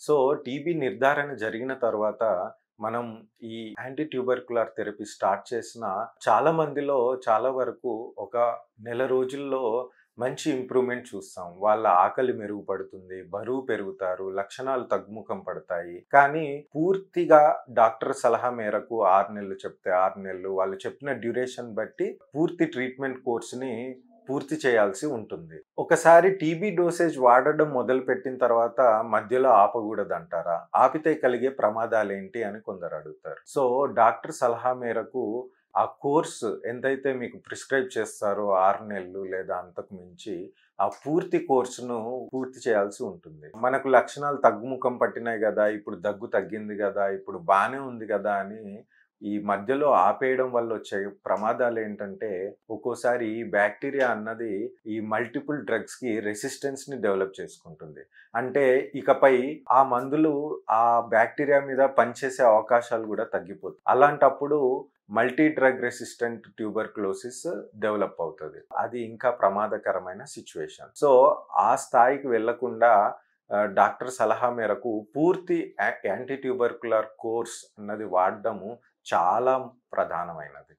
So, TB నిర్ధారణ జరిగిన తర్వాత మనం ఈ యాంటీ ట్యూబర్కులర్ థెరపీ స్టార్ట్ చేసిన చాలా మందిలో చాలా వరకు ఒక నెల రోజుల్లో మంచి ఇంప్రూవ్‌మెంట్ చూస్తాం. వాళ్ళ ఆకలి మెరుగుపడుతుంది, బరువు పెరుగుతారు, లక్షణాలు తగ్గుముఖం పడతాయి. కానీ పూర్తిగా డాక్టర్ సలహా మేరకు 6 నెలలు చెప్తే 6 నెలలు, వాళ్ళు చెప్పిన డ్యూరేషన్ బట్టి పూర్తి ట్రీట్మెంట్ కోర్స్‌ని పూర్తి చేయాల్సి ఉంటుంది. ఒకసారి టీబీ డోసేజ్ వాడడం మొదలుపెట్టిన తర్వాత మధ్యలో ఆపకూడదంటారా? ఆపితే కలిగే ప్రమాదాలేంటి అని కొందరు అడుగుతారు. సో, డాక్టర్ సలహా మేరకు ఆ కోర్స్ ఎంతైతే మీకు ప్రిస్క్రైబ్ చేస్తారో 6 నెలలు లేదా అంతకు మించి ఆ పూర్తి కోర్సును పూర్తి చేయాల్సి ఉంటుంది. మనకు లక్షణాలు తగ్గుముఖం పట్టినాయి గదా! ఇప్పుడు దగ్గు తగ్గింది గదా! ఇప్పుడు బానే ఉంది గదా! అని ఈ మధ్యలో ఆపేయడం వల్ల వచ్చే ప్రమాదాలేంటంటే, ఒక్కోసారి ఈ బ్యాక్టీరియా అన్నది ఈ మల్టిపుల్ డ్రగ్స్‌కి రెసిస్టెన్స్‌ని డెవలప్ చేసుకుంటుంది. అంటే ఇకపై ఆ మందులు ఆ బ్యాక్టీరియా మీద పనిచేసే అవకాశాలు గూడా తగ్గిపోతాయి. అలాంటప్పుడు multi drug resistant tuberculosis develop అవుతది. అది ఇంకా ప్రమాదకరమైన సిట్యుయేషన్. సో, ఆ స్థాయికి వెళ్ళకుండా డాక్టర్ సలహా మేరకు పూర్తి యాంటీ ట్యూబర్కులర్ కోర్స్ అన్నది వాడడము చాలా ప్రధానమైనది.